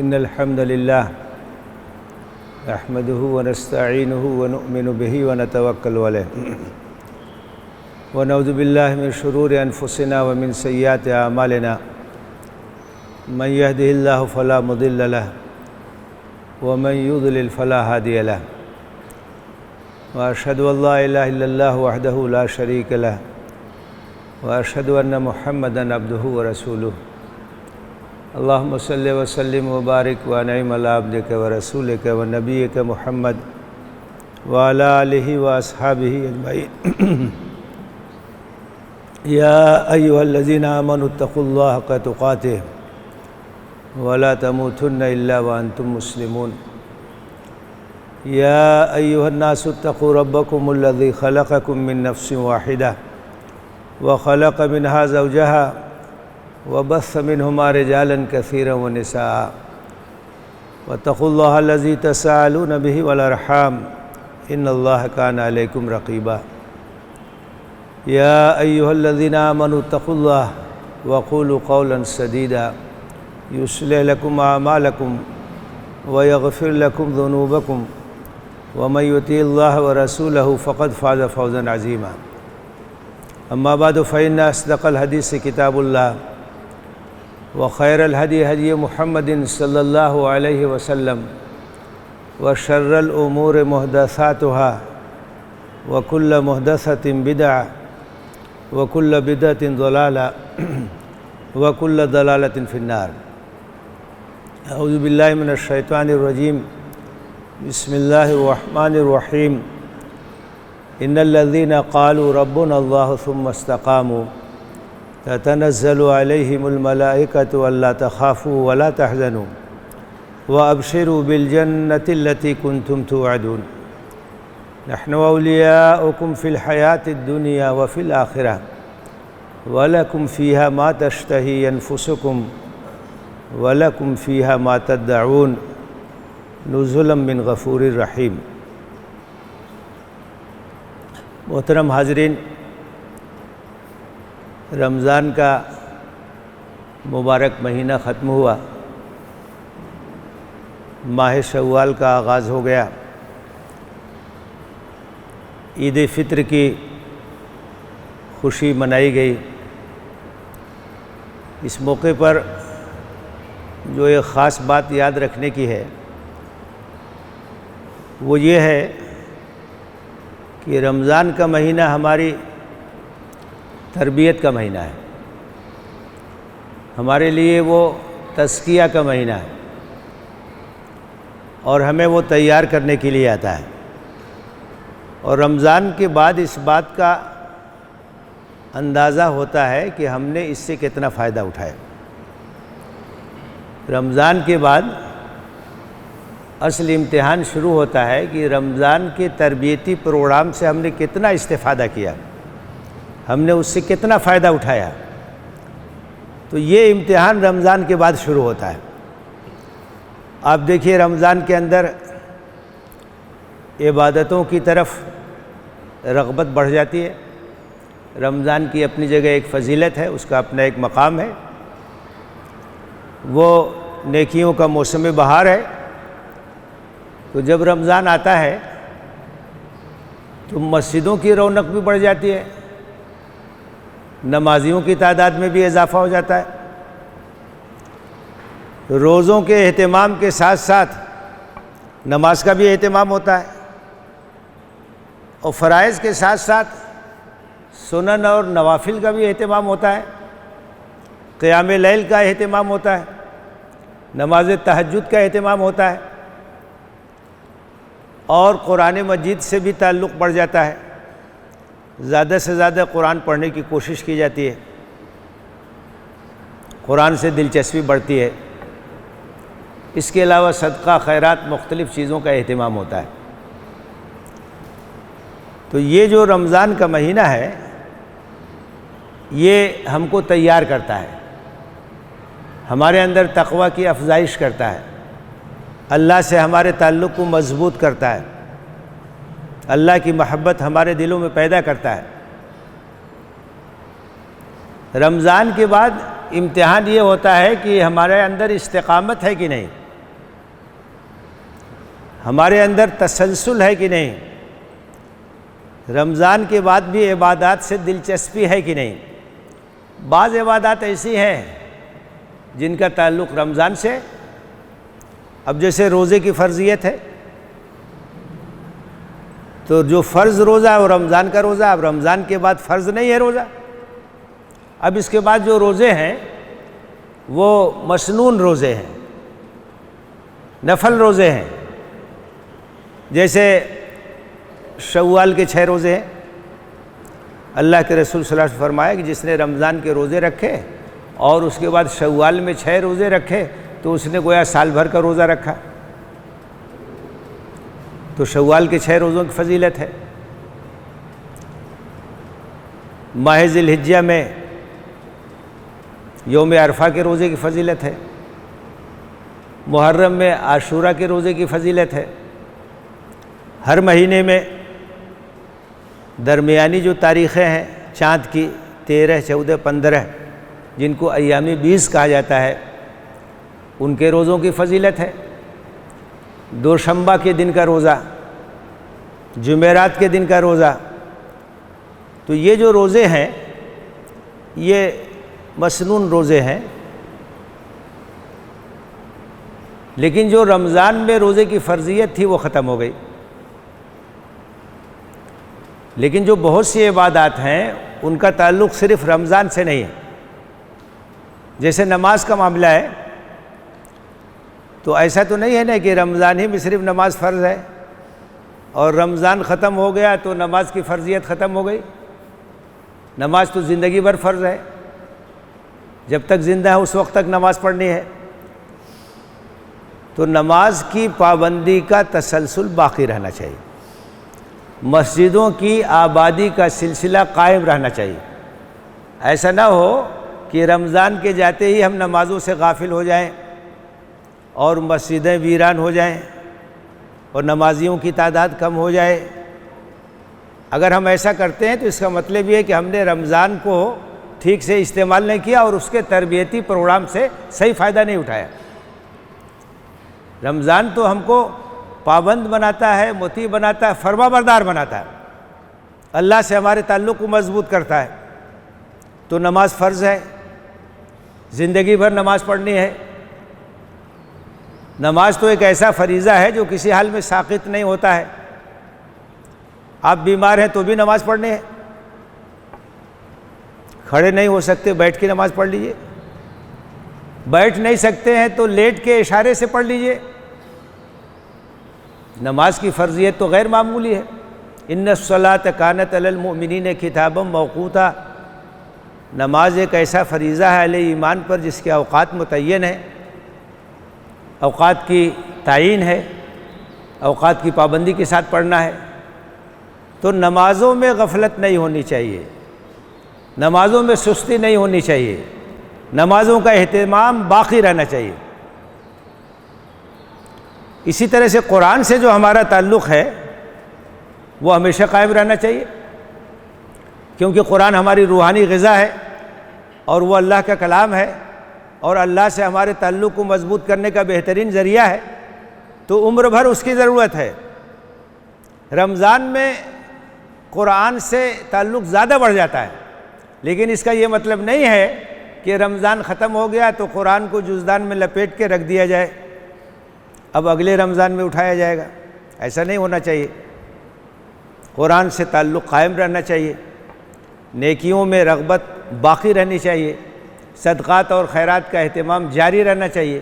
إن الحمد لله نحمده ونستعينه ونؤمن به ونتوكل عليه ونعوذ بالله من شرور أنفسنا ومن سيئات أعمالنا من يهده الله فلا مضل له ومن يضلل فلا هادي له وأشهد أن لا إله إلا الله وحده لا شريك له وأشهد أن محمدًا عبده ورسوله اللهم صل وسلم وبارك وأنعم على عبدك ورسولك ونبيك محمد وعلى آله وأصحابه أجمعين يا أيها الذين آمنوا اتقوا الله حق تقاته ولا تموتن إلا وأنتم مسلمون يا أيها الناس اتقوا ربكم الذي خلقكم من نفس واحدة وخلق منها زوجها وبث منهما رجالا كثيرا ونساء واتقوا الله الذي تساءلون به والأرحام إن الله كان عليكم رقيبا يا أيها الذين آمنوا اتقوا الله وقولوا قولا سديدا يصلح لكم أعمالكم ويغفر لكم ذنوبكم ومن يطع الله ورسوله فقد فاز فوزا عظيما أما بعد فإن أصدق الحديث كتاب الله وخير الهدي هدي محمد صلى الله عليه وسلم وشر الأمور محدثاتها وكل محدثة بدعة وكل بدعة ضلالة وكل ضلالة في النار أعوذ بالله من الشيطان الرجيم بسم الله الرحمن الرحيم إن الذين قالوا ربنا الله ثم استقاموا تتنزل عليهم الملائكة ألا تخافوا ولا تحزنوا وأبشروا بالجنة التي كنتم توعدون نحن أولياؤكم في الحياة الدنيا وفي الآخرة ولكم فيها ما تشتهي أنفسكم ولكم فيها ما تدعون نزلا من غفور رحیم۔ محترم حاضرین، رمضان کا مبارک مہینہ ختم ہوا، ماہ شوال کا آغاز ہو گیا، عید فطر کی خوشی منائی گئی۔ اس موقع پر جو ایک خاص بات یاد رکھنے کی ہے وہ یہ ہے کہ رمضان کا مہینہ ہماری تربیت کا مہینہ ہے، ہمارے لیے وہ تزکیہ کا مہینہ ہے اور ہمیں وہ تیار کرنے کے لیے آتا ہے، اور رمضان کے بعد اس بات کا اندازہ ہوتا ہے کہ ہم نے اس سے کتنا فائدہ اٹھایا۔ رمضان کے بعد اصل امتحان شروع ہوتا ہے کہ رمضان کے تربیتی پروگرام سے ہم نے کتنا استفادہ کیا، ہم نے اس سے کتنا فائدہ اٹھایا۔ تو یہ امتحان رمضان کے بعد شروع ہوتا ہے۔ آپ دیکھیے رمضان کے اندر عبادتوں کی طرف رغبت بڑھ جاتی ہے۔ رمضان کی اپنی جگہ ایک فضیلت ہے، اس کا اپنا ایک مقام ہے، وہ نیکیوں کا موسم بہار ہے۔ تو جب رمضان آتا ہے تو مسجدوں کی رونق بھی بڑھ جاتی ہے، نمازیوں کی تعداد میں بھی اضافہ ہو جاتا ہے، روزوں کے اہتمام کے ساتھ ساتھ نماز کا بھی اہتمام ہوتا ہے، اور فرائض کے ساتھ ساتھ سنن اور نوافل کا بھی اہتمام ہوتا ہے، قیام لیل کا اہتمام ہوتا ہے، نماز تہجد کا اہتمام ہوتا ہے، اور قرآن مجید سے بھی تعلق بڑھ جاتا ہے، زیادہ سے زیادہ قرآن پڑھنے کی کوشش کی جاتی ہے، قرآن سے دلچسپی بڑھتی ہے۔ اس کے علاوہ صدقہ خیرات مختلف چیزوں کا اہتمام ہوتا ہے۔ تو یہ جو رمضان کا مہینہ ہے یہ ہم کو تیار کرتا ہے، ہمارے اندر تقویٰ کی افزائش کرتا ہے، اللہ سے ہمارے تعلق کو مضبوط کرتا ہے، اللہ کی محبت ہمارے دلوں میں پیدا کرتا ہے۔ رمضان کے بعد امتحان یہ ہوتا ہے کہ ہمارے اندر استقامت ہے کہ نہیں، ہمارے اندر تسلسل ہے کہ نہیں، رمضان کے بعد بھی عبادات سے دلچسپی ہے کہ نہیں۔ بعض عبادات ایسی ہیں جن کا تعلق رمضان سے، اب جیسے روزے کی فرضیت ہے، تو جو فرض روزہ ہے وہ رمضان کا روزہ، اب رمضان کے بعد فرض نہیں ہے روزہ۔ اب اس کے بعد جو روزے ہیں وہ مسنون روزے ہیں، نفل روزے ہیں، جیسے شوال کے 6 روزے ہیں۔ اللہ کے رسول صلی اللہ علیہ وسلم فرمایا کہ جس نے رمضان کے روزے رکھے اور اس کے بعد شوال میں 6 روزے رکھے تو اس نے گویا سال بھر کا روزہ رکھا۔ تو شوال کے 6 روزوں کی فضیلت ہے۔ ماہ ذی الحجہ میں یوم عرفہ کے روزے کی فضیلت ہے، محرم میں عاشورہ کے روزے کی فضیلت ہے۔ ہر مہینے میں درمیانی جو تاریخیں ہیں چاند کی 13، 14، 15 جن کو ایام 20 کہا جاتا ہے، ان کے روزوں کی فضیلت ہے۔ دوشنبہ کے دن کا روزہ، جمعرات کے دن کا روزہ، تو یہ جو روزے ہیں یہ مسنون روزے ہیں۔ لیکن جو رمضان میں روزے کی فرضیت تھی وہ ختم ہو گئی۔ لیکن جو بہت سی عبادات ہیں ان کا تعلق صرف رمضان سے نہیں ہے۔ جیسے نماز کا معاملہ ہے تو ایسا تو نہیں ہے نا کہ رمضان ہی میں صرف نماز فرض ہے اور رمضان ختم ہو گیا تو نماز کی فرضیت ختم ہو گئی۔ نماز تو زندگی بھر فرض ہے، جب تک زندہ ہے اس وقت تک نماز پڑھنی ہے۔ تو نماز کی پابندی کا تسلسل باقی رہنا چاہیے، مسجدوں کی آبادی کا سلسلہ قائم رہنا چاہیے۔ ایسا نہ ہو کہ رمضان کے جاتے ہی ہم نمازوں سے غافل ہو جائیں اور مسجدیں ویران ہو جائیں اور نمازیوں کی تعداد کم ہو جائے۔ اگر ہم ایسا کرتے ہیں تو اس کا مطلب یہ ہے کہ ہم نے رمضان کو ٹھیک سے استعمال نہیں کیا اور اس کے تربیتی پروگرام سے صحیح فائدہ نہیں اٹھایا۔ رمضان تو ہم کو پابند بناتا ہے، مطیع بناتا ہے، فرما بردار بناتا ہے، اللہ سے ہمارے تعلق کو مضبوط کرتا ہے۔ تو نماز فرض ہے، زندگی بھر نماز پڑھنی ہے۔ نماز تو ایک ایسا فریضہ ہے جو کسی حال میں ساقط نہیں ہوتا ہے۔ آپ بیمار ہیں تو بھی نماز پڑھنی ہے، کھڑے نہیں ہو سکتے بیٹھ کے نماز پڑھ لیجئے، بیٹھ نہیں سکتے ہیں تو لیٹ کے اشارے سے پڑھ لیجئے۔ نماز کی فرضیت تو غیر معمولی ہے۔ ان الصلاۃ کانت علی المؤمنین کتابا موقوتا، نماز ایک ایسا فریضہ ہے اہل ایمان پر جس کے اوقات متعین ہیں، اوقات کی تعین ہے، اوقات کی پابندی کے ساتھ پڑھنا ہے۔ تو نمازوں میں غفلت نہیں ہونی چاہیے، نمازوں میں سستی نہیں ہونی چاہیے، نمازوں کا اہتمام باقی رہنا چاہیے۔ اسی طرح سے قرآن سے جو ہمارا تعلق ہے وہ ہمیشہ قائم رہنا چاہیے، کیونکہ قرآن ہماری روحانی غذا ہے اور وہ اللہ کا کلام ہے اور اللہ سے ہمارے تعلق کو مضبوط کرنے کا بہترین ذریعہ ہے، تو عمر بھر اس کی ضرورت ہے۔ رمضان میں قرآن سے تعلق زیادہ بڑھ جاتا ہے، لیکن اس کا یہ مطلب نہیں ہے کہ رمضان ختم ہو گیا تو قرآن کو جزدان میں لپیٹ کے رکھ دیا جائے، اب اگلے رمضان میں اٹھایا جائے گا، ایسا نہیں ہونا چاہیے۔ قرآن سے تعلق قائم رہنا چاہیے، نیکیوں میں رغبت باقی رہنی چاہیے، صدقات اور خیرات کا اہتمام جاری رہنا چاہیے۔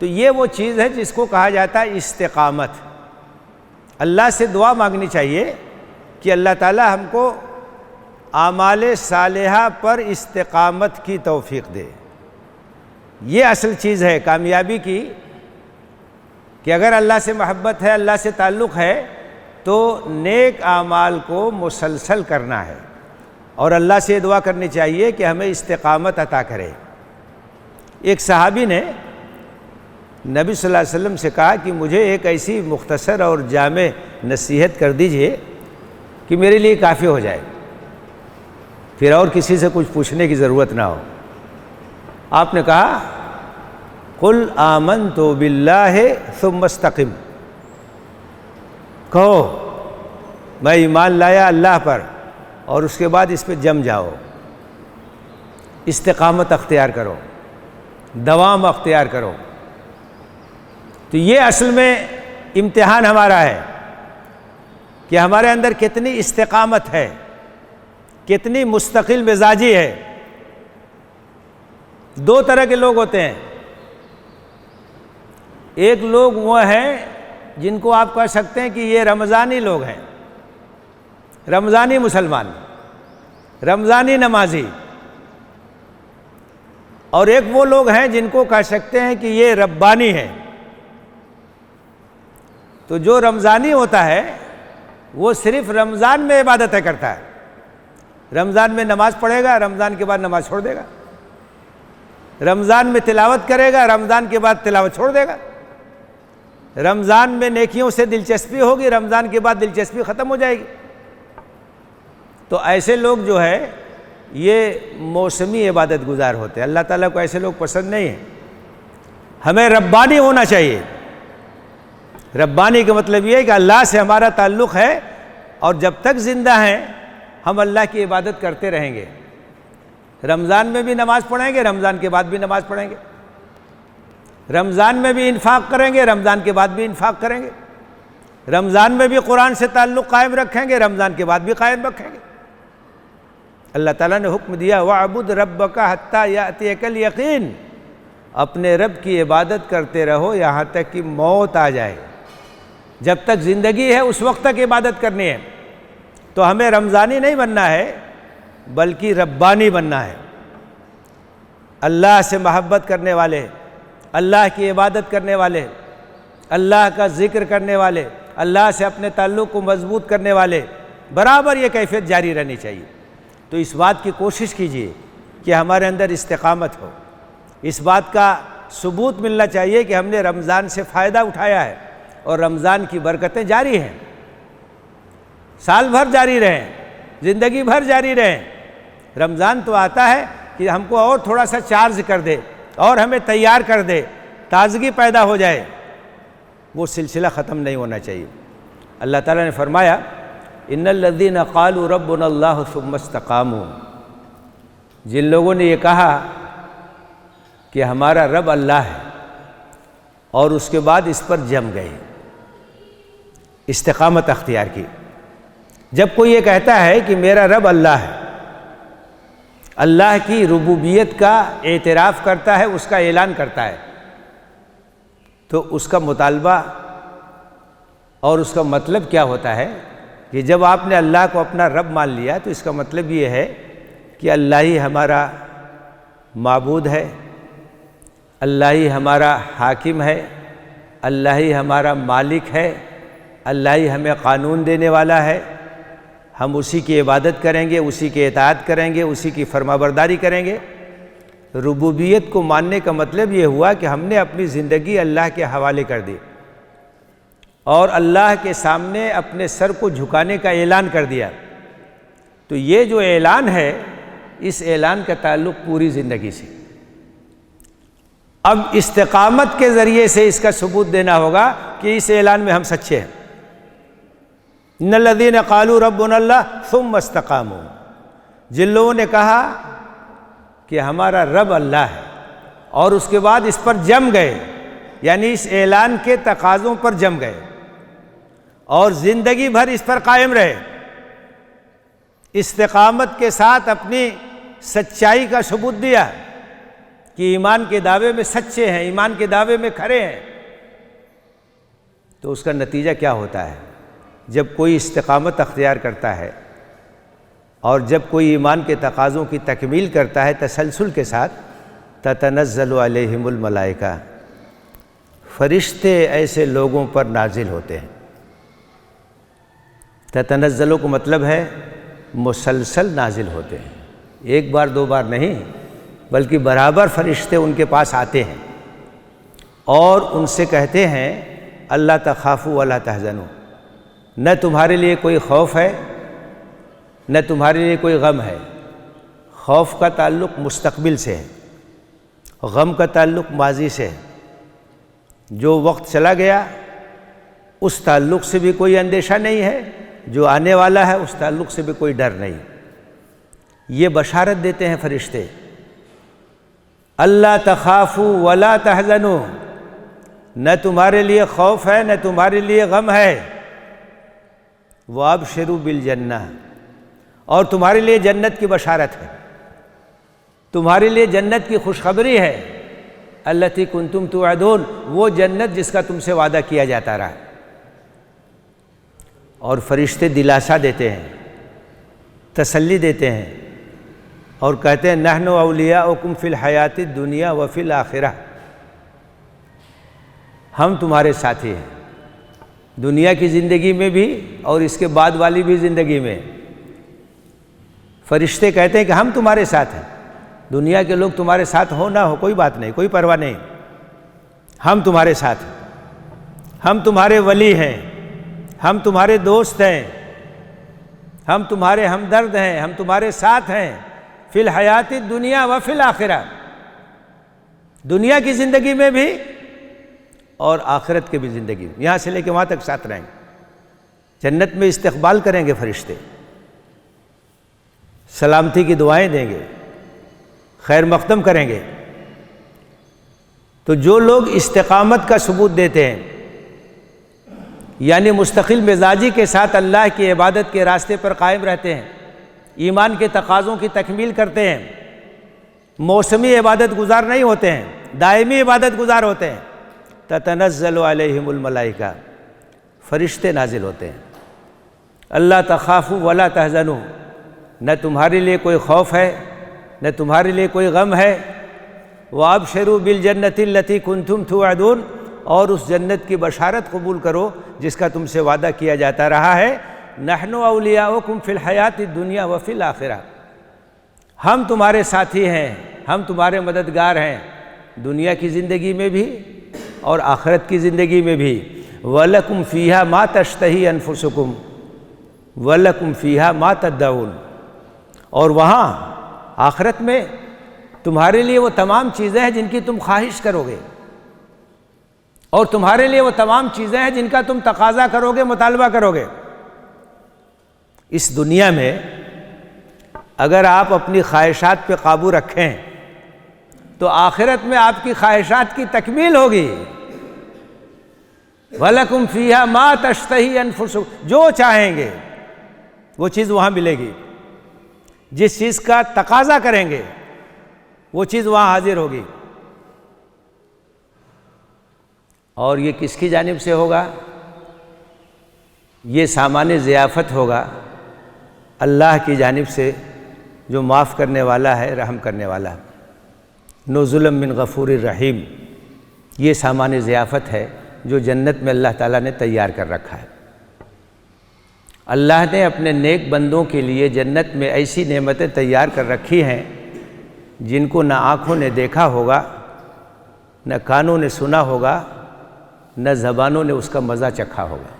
تو یہ وہ چیز ہے جس کو کہا جاتا ہے استقامت۔ اللہ سے دعا مانگنی چاہیے کہ اللہ تعالی ہم کو اعمال صالحہ پر استقامت کی توفیق دے۔ یہ اصل چیز ہے کامیابی کی، کہ اگر اللہ سے محبت ہے، اللہ سے تعلق ہے، تو نیک اعمال کو مسلسل کرنا ہے اور اللہ سے دعا کرنی چاہیے کہ ہمیں استقامت عطا کرے۔ ایک صحابی نے نبی صلی اللہ علیہ وسلم سے کہا کہ مجھے ایک ایسی مختصر اور جامع نصیحت کر دیجئے کہ میرے لیے کافی ہو جائے، پھر اور کسی سے کچھ پوچھنے کی ضرورت نہ ہو۔ آپ نے کہا قل آمنت باللہ ثم استقم، کہو میں ایمان لایا اللہ پر، اور اس کے بعد اس پہ جم جاؤ، استقامت اختیار کرو، دوام اختیار کرو۔ تو یہ اصل میں امتحان ہمارا ہے کہ ہمارے اندر کتنی استقامت ہے، کتنی مستقل مزاجی ہے۔ دو طرح کے لوگ ہوتے ہیں، ایک لوگ وہ ہیں جن کو آپ کہہ سکتے ہیں کہ یہ رمضانی لوگ ہیں، رمضانی مسلمان، رمضانی نمازی، اور ایک وہ لوگ ہیں جن کو کہہ سکتے ہیں کہ یہ ربانی ہیں۔ تو جو رمضانی ہوتا ہے وہ صرف رمضان میں عبادتیں کرتا ہے، رمضان میں نماز پڑھے گا، رمضان کے بعد نماز چھوڑ دے گا، رمضان میں تلاوت کرے گا، رمضان کے بعد تلاوت چھوڑ دے گا، رمضان میں نیکیوں سے دلچسپی ہوگی، رمضان کے بعد دلچسپی ختم ہو جائے گی۔ تو ایسے لوگ جو ہے یہ موسمی عبادت گزار ہوتے ہیں، اللہ تعالیٰ کو ایسے لوگ پسند نہیں ہیں۔ ہمیں ربانی ہونا چاہیے۔ ربانی کا مطلب یہ ہے کہ اللہ سے ہمارا تعلق ہے، اور جب تک زندہ ہیں ہم اللہ کی عبادت کرتے رہیں گے۔ رمضان میں بھی نماز پڑھیں گے، رمضان کے بعد بھی نماز پڑھیں گے، رمضان میں بھی انفاق کریں گے، رمضان کے بعد بھی انفاق کریں گے، رمضان میں بھی قرآن سے تعلق قائم رکھیں گے، رمضان کے بعد بھی قائم رکھیں گے۔ اللہ تعالیٰ نے حکم دیا وَاعْبُدْ رَبَّكَ حَتَّى يَأْتِيَكَ الْيَقِينُ، اپنے رب کی عبادت کرتے رہو یہاں تک کہ موت آ جائے۔ جب تک زندگی ہے اس وقت تک عبادت کرنی ہے۔ تو ہمیں رمضانی نہیں بننا ہے بلکہ ربانی بننا ہے، اللہ سے محبت کرنے والے، اللہ کی عبادت کرنے والے، اللہ کا ذکر کرنے والے، اللہ سے اپنے تعلق کو مضبوط کرنے والے، برابر یہ کیفیت جاری رہنی چاہیے۔ تو اس بات کی کوشش کیجیے کہ ہمارے اندر استقامت ہو، اس بات کا ثبوت ملنا چاہیے کہ ہم نے رمضان سے فائدہ اٹھایا ہے اور رمضان کی برکتیں جاری ہیں، سال بھر جاری رہیں، زندگی بھر جاری رہیں۔ رمضان تو آتا ہے کہ ہم کو اور تھوڑا سا چارج کر دے اور ہمیں تیار کر دے، تازگی پیدا ہو جائے، وہ سلسلہ ختم نہیں ہونا چاہیے۔ اللہ تعالیٰ نے فرمایا ان الذین قالوا ربنا اللہ ثم استقاموا، جن لوگوں نے یہ کہا کہ ہمارا رب اللہ ہے اور اس کے بعد اس پر جم گئے، استقامت اختیار کی۔ جب کوئی یہ کہتا ہے کہ میرا رب اللہ ہے، اللہ کی ربوبیت کا اعتراف کرتا ہے، اس کا اعلان کرتا ہے، تو اس کا مطالبہ اور اس کا مطلب کیا ہوتا ہے کہ جب آپ نے اللہ کو اپنا رب مان لیا تو اس کا مطلب یہ ہے کہ اللہ ہی ہمارا معبود ہے، اللہ ہی ہمارا حاکم ہے، اللہ ہی ہمارا مالک ہے، اللہ ہی ہمیں قانون دینے والا ہے، ہم اسی کی عبادت کریں گے، اسی کی اطاعت کریں گے، اسی کی فرمانبرداری کریں گے۔ ربوبیت کو ماننے کا مطلب یہ ہوا کہ ہم نے اپنی زندگی اللہ کے حوالے کر دی اور اللہ کے سامنے اپنے سر کو جھکانے کا اعلان کر دیا۔ تو یہ جو اعلان ہے، اس اعلان کا تعلق پوری زندگی سے۔ اب استقامت کے ذریعے سے اس کا ثبوت دینا ہوگا کہ اس اعلان میں ہم سچے ہیں۔ ان الذین قالوا ربنا اللہ ثم استقاموا، جن لوگوں نے کہا کہ ہمارا رب اللہ ہے اور اس کے بعد اس پر جم گئے، یعنی اس اعلان کے تقاضوں پر جم گئے اور زندگی بھر اس پر قائم رہے، استقامت کے ساتھ اپنی سچائی کا ثبوت دیا کہ ایمان کے دعوے میں سچے ہیں، ایمان کے دعوے میں کھڑے ہیں، تو اس کا نتیجہ کیا ہوتا ہے؟ جب کوئی استقامت اختیار کرتا ہے اور جب کوئی ایمان کے تقاضوں کی تکمیل کرتا ہے تسلسل کے ساتھ، تتنزل علیہم الملائکہ، فرشتے ایسے لوگوں پر نازل ہوتے ہیں۔ تتنزلوں کا مطلب ہے مسلسل نازل ہوتے ہیں، ایک بار دو بار نہیں بلکہ برابر فرشتے ان کے پاس آتے ہیں اور ان سے کہتے ہیں اللہ تخافوا ولا تحزنوا، نہ تمہارے لیے کوئی خوف ہے نہ تمہارے لیے کوئی غم ہے۔ خوف کا تعلق مستقبل سے ہے، غم کا تعلق ماضی سے ہے۔ جو وقت چلا گیا اس تعلق سے بھی کوئی اندیشہ نہیں ہے، جو آنے والا ہے اس تعلق سے بھی کوئی ڈر نہیں۔ یہ بشارت دیتے ہیں فرشتے، اللہ تخافوا ولا تحزنوا، نہ تمہارے لیے خوف ہے نہ تمہارے لیے غم ہے، وابشروا بالجنہ، اور تمہارے لیے جنت کی بشارت ہے، تمہارے لیے جنت کی خوشخبری ہے، التی کنتم توعدون، وہ جنت جس کا تم سے وعدہ کیا جاتا رہا۔ اور فرشتے دلاسا دیتے ہیں، تسلی دیتے ہیں، اور کہتے ہیں نحن اولیاؤکم فی الحیات الدنیا وفی الآخرہ، ہم تمہارے ساتھی ہیں دنیا کی زندگی میں بھی اور اس کے بعد والی بھی زندگی میں۔ فرشتے کہتے ہیں کہ ہم تمہارے ساتھ ہیں، دنیا کے لوگ تمہارے ساتھ ہو نہ ہو کوئی بات نہیں، کوئی پرواہ نہیں، ہم تمہارے ساتھ ہیں، ہم تمہارے ولی ہیں، ہم تمہارے دوست ہیں، ہم تمہارے ہمدرد ہیں، ہم تمہارے ساتھ ہیں، فی الحیات الدنیا وفی الآخرہ، دنیا کی زندگی میں بھی اور آخرت کی بھی زندگی میں، یہاں سے لے کے وہاں تک ساتھ رہیں گے۔ جنت میں استقبال کریں گے فرشتے، سلامتی کی دعائیں دیں گے، خیر مقدم کریں گے۔ تو جو لوگ استقامت کا ثبوت دیتے ہیں، یعنی مستقل مزاجی کے ساتھ اللہ کی عبادت کے راستے پر قائم رہتے ہیں، ایمان کے تقاضوں کی تکمیل کرتے ہیں، موسمی عبادت گزار نہیں ہوتے ہیں، دائمی عبادت گزار ہوتے ہیں، تتنزل علیہم الملائکہ، فرشتے نازل ہوتے ہیں، اللہ تخافوا ولا تحزنوا، نہ تمہارے لیے کوئی خوف ہے نہ تمہارے لیے کوئی غم ہے، وابشروا بالجنۃ التی کنتم توعدون، اور اس جنت کی بشارت قبول کرو جس کا تم سے وعدہ کیا جاتا رہا ہے، نحن اولیاؤکم فی الحیات الدنیا وفی الآخرہ، ہم تمہارے ساتھی ہیں، ہم تمہارے مددگار ہیں، دنیا کی زندگی میں بھی اور آخرت کی زندگی میں بھی، وَلَكُمْ فِيهَا مَا تَشْتَهِي أَنفُسُكُمْ وَلَكُمْ فِيهَا مَا تَدَّعُونَ، اور وہاں آخرت میں تمہارے لیے وہ تمام چیزیں ہیں جن کی تم خواہش کرو گے، اور تمہارے لیے وہ تمام چیزیں ہیں جن کا تم تقاضا کرو گے، مطالبہ کرو گے۔ اس دنیا میں اگر آپ اپنی خواہشات پہ قابو رکھیں تو آخرت میں آپ کی خواہشات کی تکمیل ہوگی۔ وَلَكُمْ فِيهَا مَا تَشْتَهِي أَنفُسُكُمْ، جو چاہیں گے وہ چیز وہاں ملے گی، جس چیز کا تقاضا کریں گے وہ چیز وہاں حاضر ہوگی۔ اور یہ کس کی جانب سے ہوگا؟ یہ سامان ضیافت ہوگا اللہ کی جانب سے، جو معاف کرنے والا ہے، رحم کرنے والا ہے، نزلا من غفور الرحیم، یہ سامان ضیافت ہے جو جنت میں اللہ تعالیٰ نے تیار کر رکھا ہے۔ اللہ نے اپنے نیک بندوں کے لیے جنت میں ایسی نعمتیں تیار کر رکھی ہیں جن کو نہ آنکھوں نے دیکھا ہوگا، نہ کانوں نے سنا ہوگا، نہ زبانوں نے اس کا مزہ چکھا ہوگا۔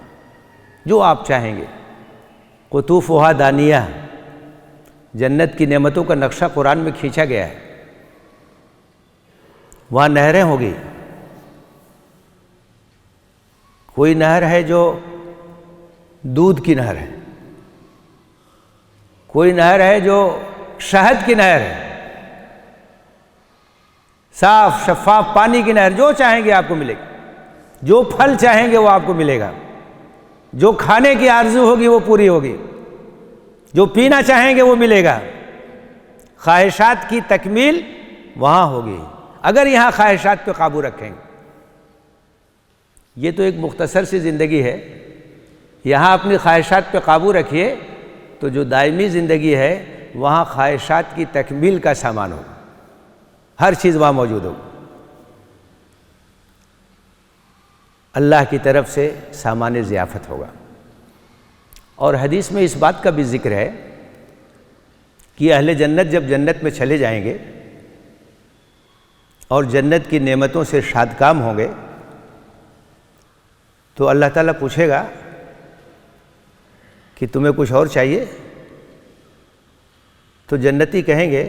جو آپ چاہیں گے، قطوفها دانیہ، جنت کی نعمتوں کا نقشہ قرآن میں کھینچا گیا ہے، وہاں نہریں ہوگی، کوئی نہر ہے جو دودھ کی نہر ہے، کوئی نہر ہے جو شہد کی نہر ہے، صاف شفاف پانی کی نہر، جو چاہیں گے آپ کو ملے گی، جو پھل چاہیں گے وہ آپ کو ملے گا، جو کھانے کی آرزو ہوگی وہ پوری ہوگی، جو پینا چاہیں گے وہ ملے گا، خواہشات کی تکمیل وہاں ہوگی اگر یہاں خواہشات پہ قابو رکھیں گے۔ یہ تو ایک مختصر سی زندگی ہے، یہاں اپنی خواہشات پہ قابو رکھیے تو جو دائمی زندگی ہے وہاں خواہشات کی تکمیل کا سامان ہوگا، ہر چیز وہاں موجود ہوگی، اللہ کی طرف سے سامان ضیافت ہوگا۔ اور حدیث میں اس بات کا بھی ذکر ہے کہ اہل جنت جب جنت میں چلے جائیں گے اور جنت کی نعمتوں سے شادکام ہوں گے تو اللہ تعالیٰ پوچھے گا کہ تمہیں کچھ اور چاہیے؟ تو جنتی کہیں گے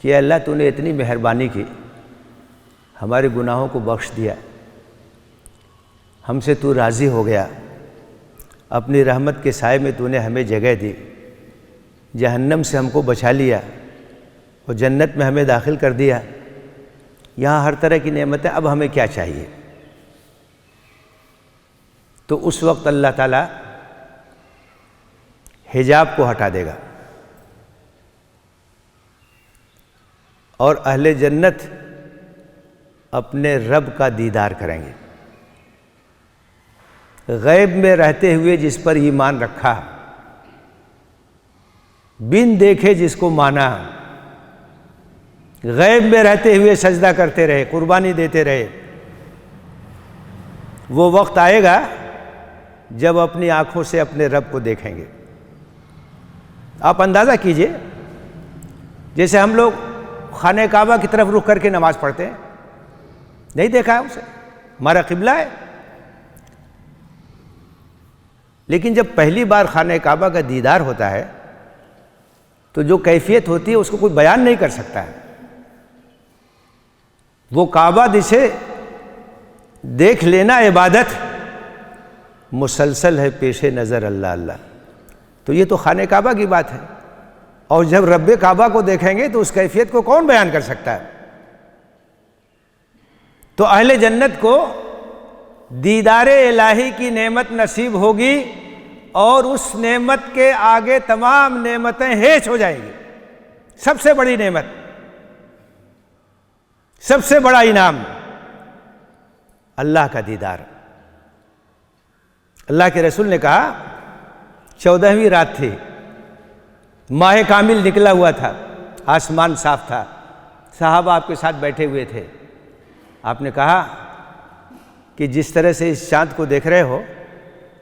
کہ اللہ تو نے اتنی مہربانی کی، ہمارے گناہوں کو بخش دیا، ہم سے تو راضی ہو گیا، اپنی رحمت کے سائے میں تو نے ہمیں جگہ دی، جہنم سے ہم کو بچا لیا اور جنت میں ہمیں داخل کر دیا، یہاں ہر طرح کی نعمتیں، اب ہمیں کیا چاہیے؟ تو اس وقت اللہ تعالیٰ حجاب کو ہٹا دے گا اور اہل جنت اپنے رب کا دیدار کریں گے۔ غیب میں رہتے ہوئے جس پر ایمان رکھا، بن دیکھے جس کو مانا، غیب میں رہتے ہوئے سجدہ کرتے رہے، قربانی دیتے رہے، وہ وقت آئے گا جب اپنی آنکھوں سے اپنے رب کو دیکھیں گے۔ آپ اندازہ کیجئے، جیسے ہم لوگ خانہ کعبہ کی طرف رخ کر کے نماز پڑھتے ہیں، نہیں دیکھا ہے اسے، ہمارا قبلہ ہے، لیکن جب پہلی بار خانہ کعبہ کا دیدار ہوتا ہے تو جو کیفیت ہوتی ہے اس کو کوئی بیان نہیں کر سکتا ہے۔ وہ کعبہ جسے دیکھ لینا عبادت، مسلسل ہے پیش نظر اللہ اللہ، تو یہ تو خانہ کعبہ کی بات ہے، اور جب رب کعبہ کو دیکھیں گے تو اس کیفیت کو کون بیان کر سکتا ہے؟ تو اہل جنت کو دیدار الہی کی نعمت نصیب ہوگی، اور اس نعمت کے آگے تمام نعمتیں ہیچ ہو جائیں گی۔ سب سے بڑی نعمت، سب سے بڑا انعام اللہ کا دیدار۔ اللہ کے رسول نے کہا 14ویں رات تھی، ماہ کامل نکلا ہوا تھا، آسمان صاف تھا، صحابہ آپ کے ساتھ بیٹھے ہوئے تھے۔ آپ نے کہا کہ جس طرح سے اس چاند کو دیکھ رہے ہو،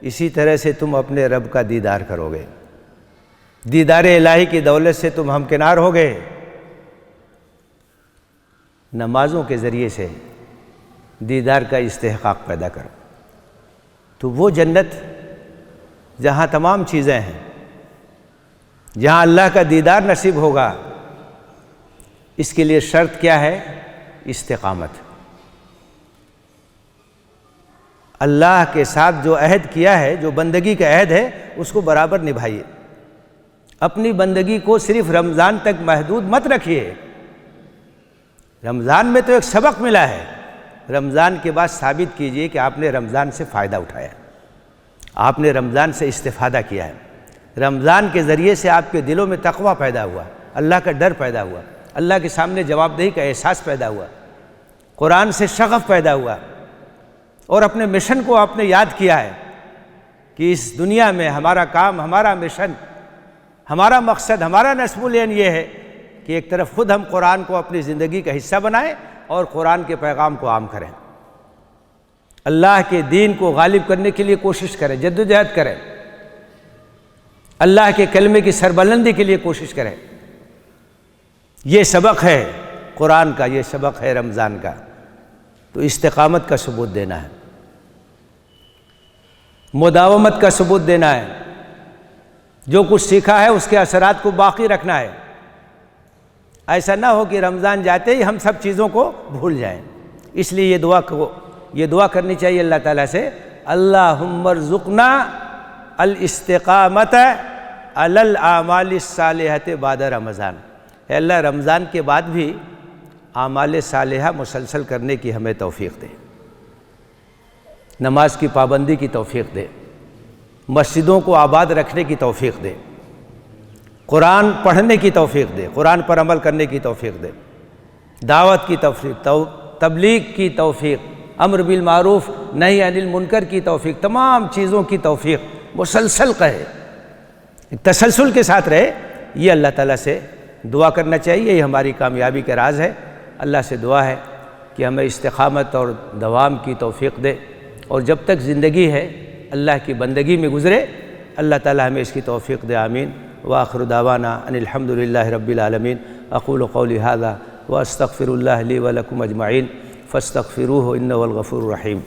اسی طرح سے تم اپنے رب کا دیدار کرو گے، دیدار الہی کی دولت سے تم ہمکنار ہو گئے۔ نمازوں کے ذریعے سے دیدار کا استحقاق پیدا کرو، تو وہ جنت جہاں تمام چیزیں ہیں، جہاں اللہ کا دیدار نصیب ہوگا، اس کے لیے شرط کیا ہے؟ استقامت۔ اللہ کے ساتھ جو عہد کیا ہے، جو بندگی کا عہد ہے، اس کو برابر نبھائیے۔ اپنی بندگی کو صرف رمضان تک محدود مت رکھیے۔ رمضان میں تو ایک سبق ملا ہے، رمضان کے بعد ثابت کیجئے کہ آپ نے رمضان سے فائدہ اٹھایا، آپ نے رمضان سے استفادہ کیا ہے، رمضان کے ذریعے سے آپ کے دلوں میں تقویٰ پیدا ہوا، اللہ کا ڈر پیدا ہوا، اللہ کے سامنے جواب دہی کا احساس پیدا ہوا، قرآن سے شغف پیدا ہوا، اور اپنے مشن کو آپ نے یاد کیا ہے کہ اس دنیا میں ہمارا کام، ہمارا مشن، ہمارا مقصد، ہمارا نصب العین یہ ہے کہ ایک طرف خود ہم قرآن کو اپنی زندگی کا حصہ بنائیں اور قرآن کے پیغام کو عام کریں، اللہ کے دین کو غالب کرنے کے لیے کوشش کریں، جدوجہد کریں، اللہ کے کلمے کی سربلندی کے لیے کوشش کریں۔ یہ سبق ہے قرآن کا، یہ سبق ہے رمضان کا، تو استقامت کا ثبوت دینا ہے، مداومت کا ثبوت دینا ہے، جو کچھ سیکھا ہے اس کے اثرات کو باقی رکھنا ہے۔ ایسا نہ ہو کہ رمضان جاتے ہی ہم سب چیزوں کو بھول جائیں۔ اس لیے یہ دعا کرنی چاہیے اللہ تعالیٰ سے، اللہم ارزقنا الاستقامت علی الاعمال الصالحۃ بعد رمضان۔ اے اللہ، رمضان کے بعد بھی اعمال صالحہ مسلسل کرنے کی ہمیں توفیق دے، نماز کی پابندی کی توفیق دے، مسجدوں کو آباد رکھنے کی توفیق دے، قرآن پڑھنے کی توفیق دے، قرآن پر عمل کرنے کی توفیق دے، دعوت کی توفیق، تبلیغ کی توفیق، امر بالمعروف نہی عن المنکر کی توفیق، تمام چیزوں کی توفیق مسلسل کہے، تسلسل کے ساتھ رہے۔ یہ اللہ تعالیٰ سے دعا کرنا چاہیے، یہ ہماری کامیابی کا راز ہے۔ اللہ سے دعا ہے کہ ہمیں استقامت اور دوام کی توفیق دے، اور جب تک زندگی ہے اللہ کی بندگی میں گزرے، اللہ تعالیٰ ہمیں اس کی توفیق دے، آمین۔ وآخر دعوانا ان الحمد للہ رب العالمین۔ اقول قولی ھذا واستغفر اللہ لی ولکم اجمعین فاستغفروہ انہ هو الغفور الرحیم۔